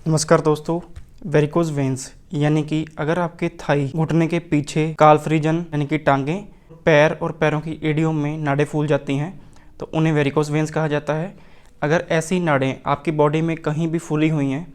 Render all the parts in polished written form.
नमस्कार दोस्तों। Varicose veins यानी कि अगर आपके थाई घुटने के पीछे काल्फ रीजन यानी कि टांगें, पैर और पैरों की एड़ियों में नाड़ें फूल जाती हैं तो उन्हें वेरिकोज वेन्स कहा जाता है। अगर ऐसी नाड़ें आपकी बॉडी में कहीं भी फूली हुई हैं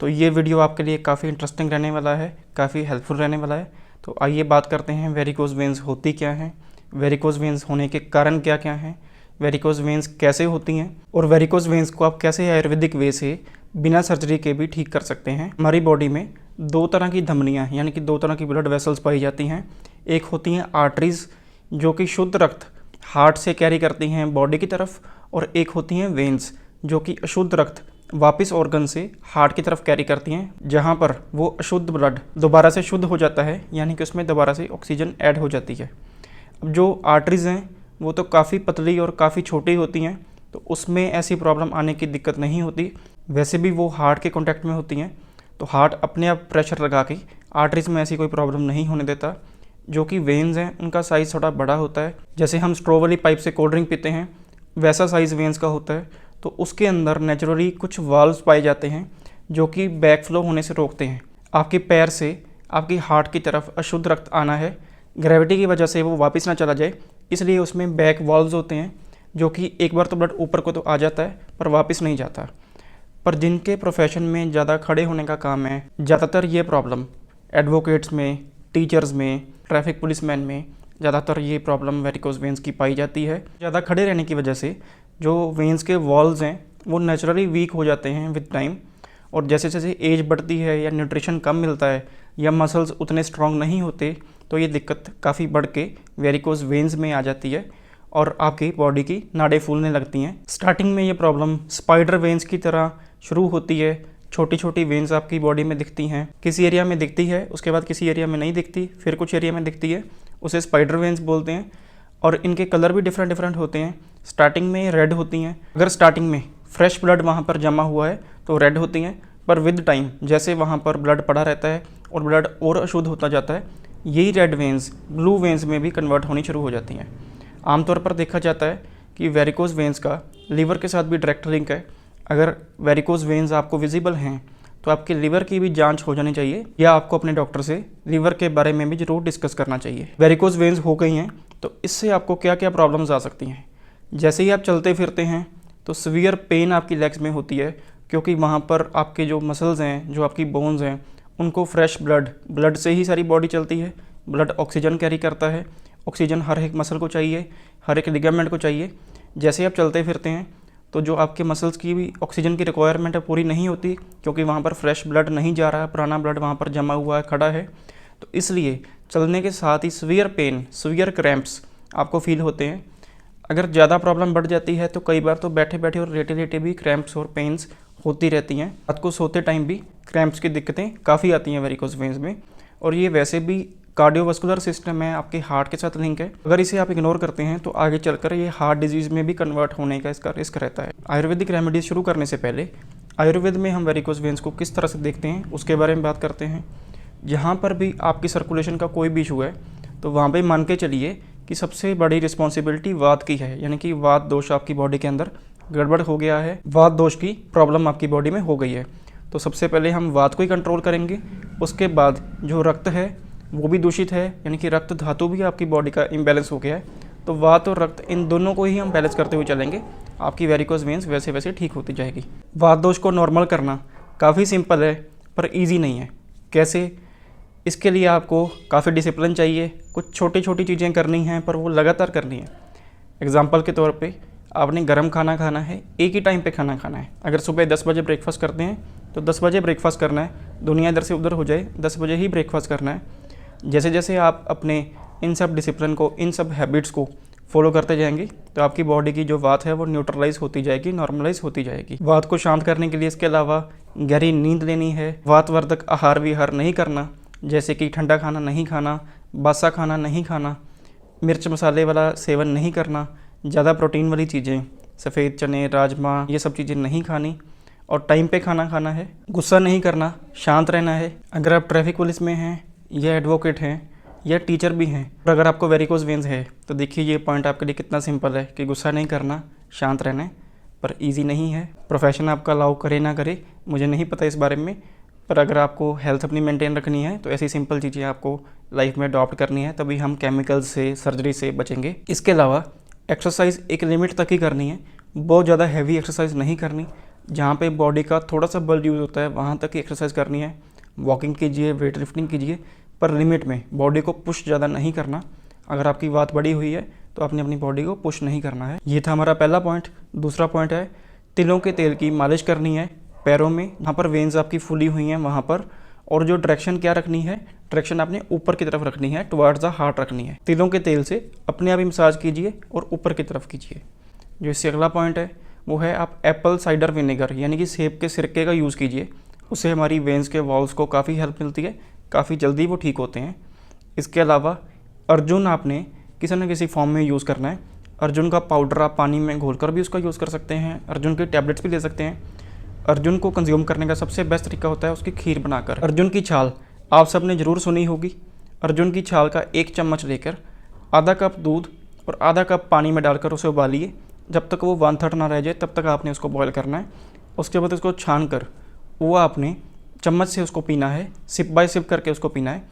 तो ये वीडियो आपके लिए काफ़ी इंटरेस्टिंग रहने वाला है, काफ़ी हेल्पफुल रहने वाला है। तो आइए बात करते हैं वेरिकोज वेन्स होती क्या हैं, वेरिकोज वेन्स होने के कारण क्या क्या हैं, वेरिकोज वेन्स कैसे होती हैं और वेरिकोज वेन्स को आप कैसे आयुर्वेदिक वे से बिना सर्जरी के भी ठीक कर सकते हैं। हमारी बॉडी में दो तरह की धमनियाँ यानी कि दो तरह की ब्लड वेसल्स पाई जाती हैं। एक होती हैं आर्टरीज जो कि शुद्ध रक्त हार्ट से कैरी करती हैं बॉडी की तरफ, और एक होती हैं वेन्स जो कि अशुद्ध रक्त वापस ऑर्गन से हार्ट की तरफ कैरी करती हैं, जहाँ पर वो अशुद्ध ब्लड दोबारा से शुद्ध हो जाता है यानी कि उसमें दोबारा से ऑक्सीजन ऐड हो जाती है। अब जो आर्टरीज हैं वो तो काफ़ी पतली और काफ़ी छोटी होती हैं, तो उसमें ऐसी प्रॉब्लम आने की दिक्कत नहीं होती। वैसे भी वो हार्ट के कांटेक्ट में होती हैं तो हार्ट अपने आप प्रेशर लगा के आर्टरीज में ऐसी कोई प्रॉब्लम नहीं होने देता। जो कि वेन्स हैं उनका साइज़ थोड़ा बड़ा होता है, जैसे हम स्ट्रॉ वाली पाइप से कोल्ड ड्रिंक पीते हैं वैसा साइज़ वेन्स का होता है। तो उसके अंदर नेचुरली कुछ वाल्व्स पाए जाते हैं जो कि बैक फ्लो होने से रोकते हैं। आपके पैर से आपकी हार्ट की तरफ अशुद्ध रक्त आना है, ग्रेविटी की वजह से वो वापस ना चला जाए, इसलिए उसमें बैक वाल्व्स होते हैं जो कि एक बार तो ब्लड ऊपर को तो आ जाता है पर वापस नहीं जाता। पर जिनके प्रोफेशन में ज़्यादा खड़े होने का काम है, ज़्यादातर ये प्रॉब्लम एडवोकेट्स में, टीचर्स में, ट्रैफिक पुलिसमैन में ज़्यादातर ये प्रॉब्लम वेरिकोज वेन्स की पाई जाती है। ज़्यादा खड़े रहने की वजह से जो वेन्स के वॉल्स हैं वो नेचुरली वीक हो जाते हैं विद टाइम, और जैसे जैसे एज बढ़ती है या न्यूट्रिशन कम मिलता है या मसल्स उतने स्ट्रॉन्ग नहीं होते तो ये दिक्कत काफ़ी बढ़ के वेरिकोज वेन्स में आ जाती है और आपकी बॉडी की नाड़ें फूलने लगती हैं। स्टार्टिंग में ये प्रॉब्लम स्पाइडर वेन्स की तरह शुरू होती है। छोटी छोटी वेन्स आपकी बॉडी में दिखती हैं, किसी एरिया में दिखती है, उसके बाद किसी एरिया में नहीं दिखती, फिर कुछ एरिया में दिखती है, उसे स्पाइडर वेन्स बोलते हैं। और इनके कलर भी डिफरेंट डिफरेंट होते हैं। स्टार्टिंग में रेड होती हैं, अगर स्टार्टिंग में फ्रेश ब्लड वहाँ पर जमा हुआ है तो रेड होती हैं, पर विद टाइम जैसे वहाँ पर ब्लड पड़ा रहता है और ब्लड और अशुद्ध होता जाता है, यही रेड वेन्स ब्लू वेन्स में भी कन्वर्ट होनी शुरू हो जाती हैं। आमतौर पर देखा जाता है कि वेरिकोज वेन्स का लीवर के साथ भी डायरेक्ट लिंक है। अगर वेरिकोज वेन्स आपको विजिबल हैं तो आपके लीवर की भी जांच हो जानी चाहिए, या आपको अपने डॉक्टर से लीवर के बारे में भी ज़रूर डिस्कस करना चाहिए। वेरिकोज वेन्स हो गई हैं तो इससे आपको क्या क्या प्रॉब्लम्स आ सकती हैं। जैसे ही आप चलते फिरते हैं तो सीवियर पेन आपकी लेग्स में होती है, क्योंकि वहाँ पर आपके जो मसल्स हैं, जो आपकी बोन्स हैं, उनको फ्रेश ब्लड से ही सारी बॉडी चलती है। ब्लड ऑक्सीजन कैरी करता है, ऑक्सीजन हर एक मसल को चाहिए, हर एक लिगामेंट को चाहिए। जैसे आप चलते फिरते हैं तो जो आपके मसल्स की भी ऑक्सीजन की रिक्वायरमेंट है पूरी नहीं होती, क्योंकि वहाँ पर फ्रेश ब्लड नहीं जा रहा है, पुराना ब्लड वहाँ पर जमा हुआ है, खड़ा है। तो इसलिए चलने के साथ ही सीवियर पेन, सीवियर क्रैम्प्स आपको फील होते हैं। अगर ज़्यादा प्रॉब्लम बढ़ जाती है तो कई बार तो बैठे बैठे और लेटे लेटे भी क्रैम्प्स और पेन्स होती रहती हैं। रात को सोते टाइम भी क्रैम्प्स की दिक्कतें काफ़ी आती हैं वेरिकोज वेन्स में। और ये वैसे भी कार्डियोवास्कुलर सिस्टम है, आपके हार्ट के साथ लिंक है। अगर इसे आप इग्नोर करते हैं तो आगे चलकर ये हार्ट डिजीज़ में भी कन्वर्ट होने का इसका रिस्क रहता है। आयुर्वेदिक रेमेडीज शुरू करने से पहले आयुर्वेद में हम वेरिकोज वेन्स को किस तरह से देखते हैं उसके बारे में बात करते हैं। जहाँ पर भी आपकी सर्कुलेशन का कोई भी इशू है तो वहाँ पर मान के चलिए कि सबसे बड़ी रिस्पॉन्सिबिलिटी वात की है, यानी कि वात दोष आपकी बॉडी के अंदर गड़बड़ हो गया है, वात दोष की प्रॉब्लम आपकी बॉडी में हो गई है। तो सबसे पहले हम वात को ही कंट्रोल करेंगे। उसके बाद जो रक्त है वो भी दूषित है, यानी कि रक्त धातु भी आपकी बॉडी का इम्बैलेंस हो गया है। तो वात और रक्त इन दोनों को ही हम बैलेंस करते हुए चलेंगे, आपकी वेरिकोज वेन्स वैसे वैसे ठीक होती जाएगी। वात दोष को नॉर्मल करना काफ़ी सिंपल है पर ईजी नहीं है। कैसे? इसके लिए आपको काफ़ी डिसिप्लिन चाहिए, कुछ छोटी छोटी चीज़ें करनी हैं पर वो लगातार करनी है। एग्जाम्पल के तौर पे आपने गर्म खाना खाना है, एक ही टाइम पे खाना खाना है। अगर सुबह 10 बजे ब्रेकफास्ट करते हैं तो 10 बजे ब्रेकफास्ट करना है, दुनिया इधर से उधर हो जाए 10 बजे ही ब्रेकफास्ट करना है। जैसे जैसे आप अपने इन सब डिसिप्लिन को, इन सब हैबिट्स को फॉलो करते जाएंगे तो आपकी बॉडी की जो वात है वो न्यूट्रलाइज होती जाएगी, नॉर्मलाइज होती जाएगी। वात को शांत करने के लिए इसके अलावा गहरी नींद लेनी है, वातवर्धक आहार विहार नहीं करना, जैसे कि ठंडा खाना नहीं खाना, बासा खाना नहीं खाना, मिर्च मसाले वाला सेवन नहीं करना, ज़्यादा प्रोटीन वाली चीज़ें, सफ़ेद चने, राजमा, ये सब चीज़ें नहीं खानी, और टाइम पे खाना खाना है। गुस्सा नहीं करना, शांत रहना है। अगर आप ट्रैफिक पुलिस में हैं या एडवोकेट हैं या टीचर भी हैं और अगर आपको वेरिकोज वेन्स है तो देखिए ये पॉइंट आपके लिए कितना सिंपल है कि गुस्सा नहीं करना, शांत रहना है, पर ईजी नहीं है। प्रोफेशन आपका अलाउ करे ना करे मुझे नहीं पता इस बारे में, पर अगर आपको हेल्थ अपनी मेंटेन रखनी है तो ऐसी सिंपल चीज़ें आपको लाइफ में अडॉप्ट करनी है, तभी हम केमिकल से, सर्जरी से बचेंगे। इसके अलावा एक्सरसाइज एक लिमिट तक ही करनी है, बहुत ज़्यादा हैवी एक्सरसाइज नहीं करनी। जहाँ पे बॉडी का थोड़ा सा बल यूज़ होता है वहाँ तक ही एक्सरसाइज करनी है। वॉकिंग कीजिए, वेट लिफ्टिंग कीजिए, पर लिमिट में। बॉडी को पुश ज़्यादा नहीं करना। अगर आपकी बात बड़ी हुई है तो आपने अपनी बॉडी को पुश नहीं करना है। ये था हमारा पहला पॉइंट। दूसरा पॉइंट है तिलों के तेल की मालिश करनी है पैरों में, जहाँ पर वेन्स आपकी फूली हुई हैं वहाँ पर। और जो डायरेक्शन क्या रखनी है, डायरेक्शन आपने ऊपर की तरफ रखनी है, टुवर्ड्स द हार्ट रखनी है। तिलों के तेल से अपने आप ही मसाज कीजिए और ऊपर की तरफ कीजिए। जो इससे अगला पॉइंट है वो है आप एप्पल साइडर विनेगर यानी कि सेब के सिरके का यूज़ कीजिए। उससे हमारी वेन्स के वॉल्स को काफ़ी हेल्प मिलती है, काफ़ी जल्दी वो ठीक होते हैं। इसके अलावा अर्जुन आपने किसी न किसी फॉर्म में यूज़ करना है। अर्जुन का पाउडर आप पानी में घोलकर भी उसका यूज़ कर सकते हैं, अर्जुन के टैबलेट्स भी ले सकते हैं। अर्जुन को कंज्यूम करने का सबसे बेस्ट तरीका होता है उसकी खीर बनाकर। अर्जुन की छाल आप सब ने ज़रूर सुनी होगी। अर्जुन की छाल का 1 चम्मच लेकर आधा कप दूध और आधा कप पानी में डालकर उसे उबालिए। जब तक वो 1/3 ना रह जाए तब तक आपने उसको बॉयल करना है। उसके बाद उसको छान कर वो आपने चम्मच से उसको पीना है, सिप बाय सिप करके उसको पीना है।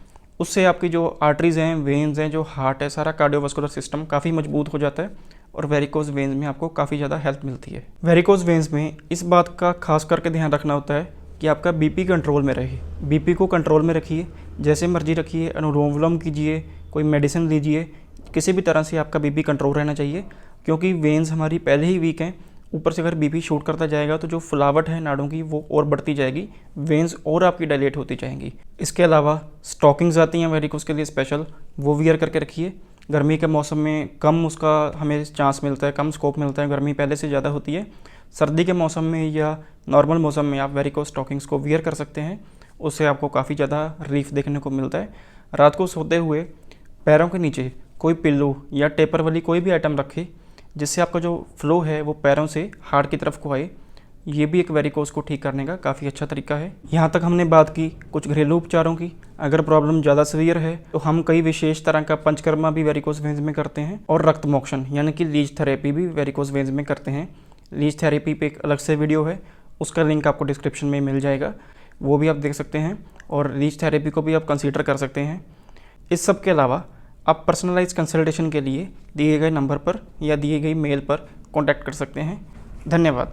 उससे आपकी जो आर्टरीज़ हैं, वेन्स हैं, जो हार्ट है, सारा कार्डियोवास्कुलर सिस्टम काफ़ी मजबूत हो जाता है और वेरिकोज वेन्स में आपको काफ़ी ज़्यादा हेल्प मिलती है। वेरिकोज वेन्स में इस बात का खास करके ध्यान रखना होता है कि आपका बीपी कंट्रोल में रहे। बीपी को कंट्रोल में रखिए, जैसे मर्जी रखिए, अनुलोम विलोम कीजिए, कोई मेडिसिन लीजिए, किसी भी तरह से आपका बीपी कंट्रोल रहना चाहिए, क्योंकि वेन्स हमारी पहले ही वीक हैं। ऊपर से अगर बीपी शूट करता जाएगा तो जो फुलावट है नाड़ों की वो और बढ़ती जाएगी, वेन्स और आपकी डायलेट होती जाएंगी। इसके अलावा स्टॉकिंग्स आती हैं वेरिकोज के लिए स्पेशल, वो वियर करके रखिए। गर्मी के मौसम में कम उसका हमें चांस मिलता है, कम स्कोप मिलता है, गर्मी पहले से ज़्यादा होती है। सर्दी के मौसम में या नॉर्मल मौसम में आप वेरिकोज स्टॉकिंग्स को वियर कर सकते हैं, उससे आपको काफ़ी ज़्यादा रिलीफ देखने को मिलता है। रात को सोते हुए पैरों के नीचे कोई पिल्लो या टेपर वाली कोई भी आइटम रखें, जिससे आपका जो फ्लो है वो पैरों से हार्ट की तरफ को आए। ये भी एक वेरिकोज को ठीक करने का काफ़ी अच्छा तरीका है। यहाँ तक हमने बात की कुछ घरेलू उपचारों की। अगर प्रॉब्लम ज़्यादा सीवियर है तो हम कई विशेष तरह का पंचकर्मा भी वेरिकोज वेन्स में करते हैं, और रक्त मोक्षण यानी कि लीच थेरेपी भी वेरिकोज वेन्स में करते हैं। लीच थेरेपी पे एक अलग से वीडियो है, उसका लिंक आपको डिस्क्रिप्शन में मिल जाएगा, वो भी आप देख सकते हैं, और लीच थेरेपी को भी आप कंसीडर कर सकते हैं। इस सब के अलावा आप पर्सनलाइज कंसल्टेशन के लिए दिए गए नंबर पर या दिए गई मेल पर कॉन्टैक्ट कर सकते हैं। धन्यवाद।